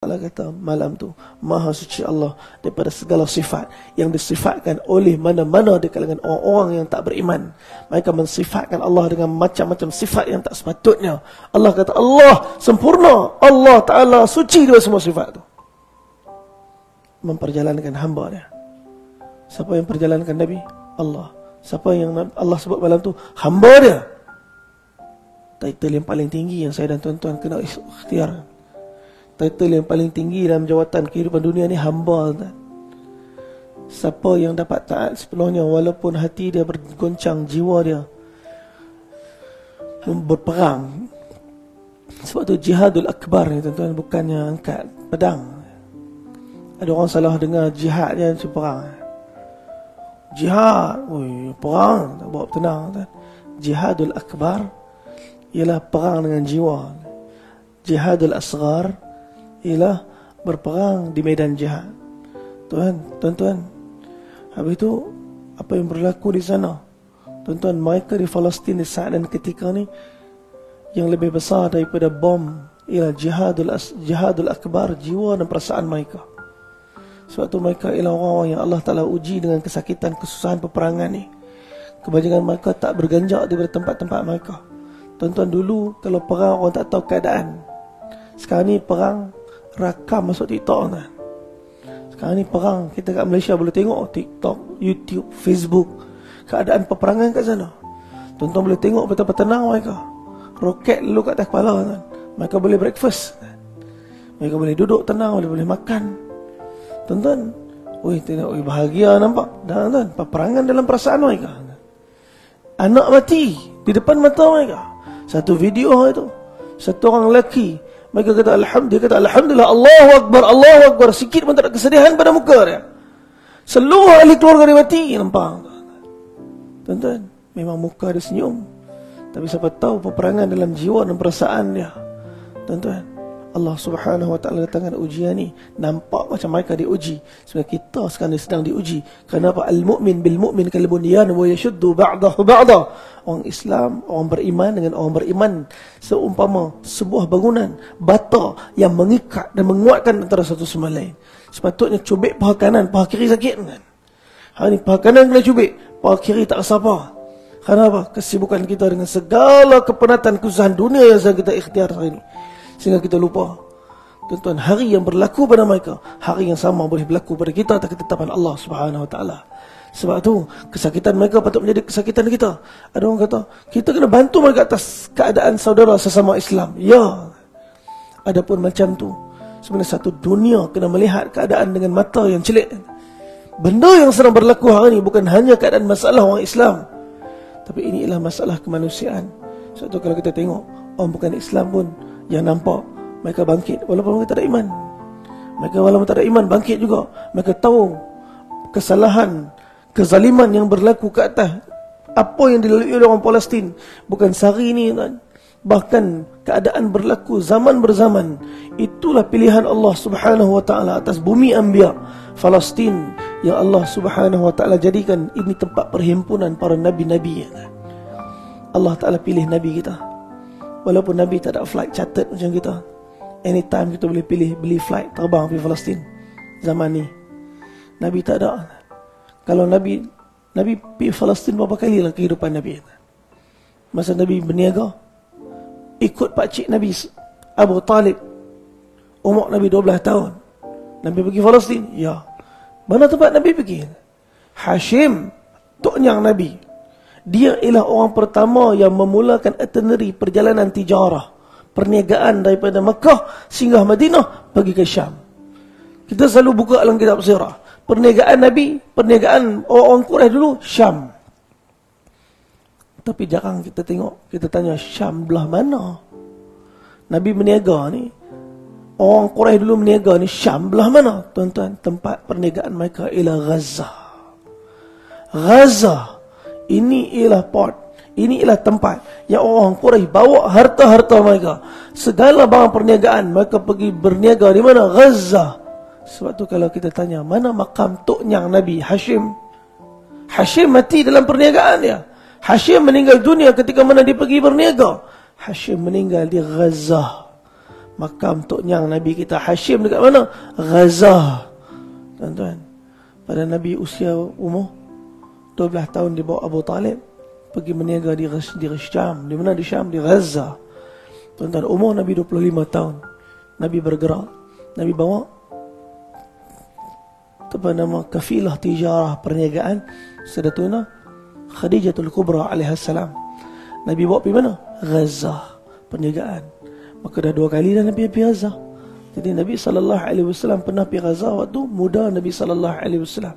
Allah kata malam tu Maha suci Allah daripada segala sifat yang disifatkan oleh mana-mana di kalangan orang-orang yang tak beriman. Mereka mensifatkan Allah dengan macam-macam sifat yang tak sepatutnya. Allah kata Allah sempurna, Allah Ta'ala suci daripada semua sifat tu. Memperjalankan hamba dia. Siapa yang perjalankan Nabi? Allah. Siapa yang Allah sebut malam tu? Hamba dia. Title yang paling tinggi yang saya dan tuan-tuan kena ikhtiar. Title yang paling tinggi dalam jawatan kehidupan dunia ni hamba. Siapa yang dapat taat sepenuhnya walaupun hati dia bergoncang, jiwa dia berperang. Sebab tu jihadul akbar ni tuan-tuan, bukannya angkat pedang. Ada orang salah dengar jihad dia macam perang. Jihad, perang, tak bawa tenang tuan. Jihadul akbar ialah perang dengan jiwa. Jihadul asghar ialah berperang di medan jihad. Tuan-tuan, habis itu apa yang berlaku di sana? Tuan-tuan, mereka di Palestin di saat dan ketika ni yang lebih besar daripada bom ialah jihadul akbar, jiwa dan perasaan mereka. Sebab tu mereka ialah orang-orang yang Allah Ta'ala uji dengan kesakitan, kesusahan peperangan ni. Kebanyakan mereka tak berganjak daripada tempat-tempat mereka. Tuan-tuan, dulu kalau perang orang tak tahu keadaan. Sekarang ni perang rakam masuk TikTok kan. Sekarang ni perang kita kat Malaysia boleh tengok TikTok, YouTube, Facebook, keadaan peperangan kat sana. Tuan-tuan boleh tengok betapa tenang mereka. Roket lalu kat atas kepala kan. Mereka boleh breakfast kan? Mereka boleh duduk tenang, boleh makan. Tuan-tuan, tengok, bahagia nampak. Dan tuan, peperangan dalam perasaan mereka. Anak mati di depan mata mereka. Satu video itu, satu orang lelaki, mereka kata Alhamdulillah, Allahu Akbar. Sikit pun tak ada kesedihan pada muka dia. Seluruh ahli keluarga dia mati. Nampak? Tuan-tuan, memang muka dia senyum. Tapi siapa tahu peperangan dalam jiwa dan perasaan dia. Tuan-tuan, Allah Subhanahu Wa Ta'ala datangkan ujian ni. Nampak macam mereka diuji. Sebenarnya kita sekarang sedang diuji. Kenapa? Al-mu'min bil-mu'min kal-bunyan wa yashuddu ba'dahu ba'dah. Orang Islam, orang beriman dengan orang beriman seumpama sebuah bangunan bata yang mengikat dan menguatkan antara satu sama lain. Sepatutnya cubit paha kanan, paha kiri sakit kan. Hari ni paha kanan kena cubit, paha kiri tak rasa apa. Kenapa? Kesibukan kita dengan segala kepenatan kesusahan dunia yang sedang kita ikhtiar hari ni. Sehingga kita lupa, tuan-tuan, hari yang berlaku pada mereka, hari yang sama boleh berlaku pada kita atas ketetapan Allah Subhanahu Wa Ta'ala. Sebab tu, kesakitan mereka patut menjadi kesakitan kita. Ada orang kata, kita kena bantu mereka atas keadaan saudara sesama Islam. Ya, adapun macam tu, sebenarnya satu dunia kena melihat keadaan dengan mata yang celik. Benda yang sedang berlaku hari ini bukan hanya keadaan masalah orang Islam, tapi ini ialah masalah kemanusiaan. Sebab tu kalau kita tengok, orang bukan Islam pun yang nampak mereka bangkit walaupun mereka tak ada iman. Mereka walaupun tak ada iman bangkit juga. Mereka tahu kesalahan, kezaliman yang berlaku ke atas apa yang dilalui oleh orang Palestin bukan sehari ini kan. Bahkan keadaan berlaku zaman berzaman. Itulah pilihan Allah Subhanahu Wa Ta'ala atas bumi anbiya Palestin yang Allah Subhanahu Wa Ta'ala jadikan ini tempat perhimpunan para nabi-nabi. Allah Ta'ala pilih nabi kita. Walaupun Nabi tak ada flight chartered macam kita, anytime kita boleh pilih beli flight terbang pergi Palestin. Zaman ni Nabi tak ada. Kalau Nabi pergi Palestin berapa kali lah kehidupan Nabi. Masa Nabi berniaga, ikut pakcik Nabi Abu Talib, umur Nabi 12 tahun, Nabi pergi Palestin. Ya. Mana tempat Nabi pergi? Hashim, toknyang Nabi. Dia ialah orang pertama yang memulakan itinerary perjalanan tijarah, perniagaan daripada Mekah singgah Madinah pergi ke Syam. Kita selalu buka dalam kitab sirah. Perniagaan Nabi, perniagaan orang Quraisy dulu Syam. Tapi jarang kita tengok, kita tanya Syam belah mana? Nabi berniaga ni, orang Quraisy dulu berniaga ni, Syam belah mana? Tuan-tuan, tempat perniagaan mereka ialah Gaza. Gaza. Ini ialah port, ini ialah tempat yang orang Quraisy bawa harta-harta mereka. Segala barang perniagaan mereka pergi berniaga di mana? Gaza. Sebab tu kalau kita tanya, mana makam toknyang Nabi Hashim? Hashim mati dalam perniagaan dia. Hashim meninggal dunia ketika mana dia pergi berniaga. Hashim meninggal di Gaza. makam Tok Nyang Nabi kita Hashim dekat mana? Gaza. Tuan-tuan, pada Nabi usia umur 12 tahun dibawa Abu Talib pergi berniaga di Syam. Di mana di Syam? Di Gaza. Tuan-tuan, umur Nabi 25 tahun Nabi bergerak. Nabi bawa apa nama kafilah tijarah, perniagaan Sayyidatuna Khadijatul Kubra alaihissalam. Nabi bawa pergi mana? Gaza, perniagaan. Maka dah 2 kali dah Nabi pergi Gaza. Jadi Nabi SAW pernah pergi Gaza waktu muda Nabi SAW.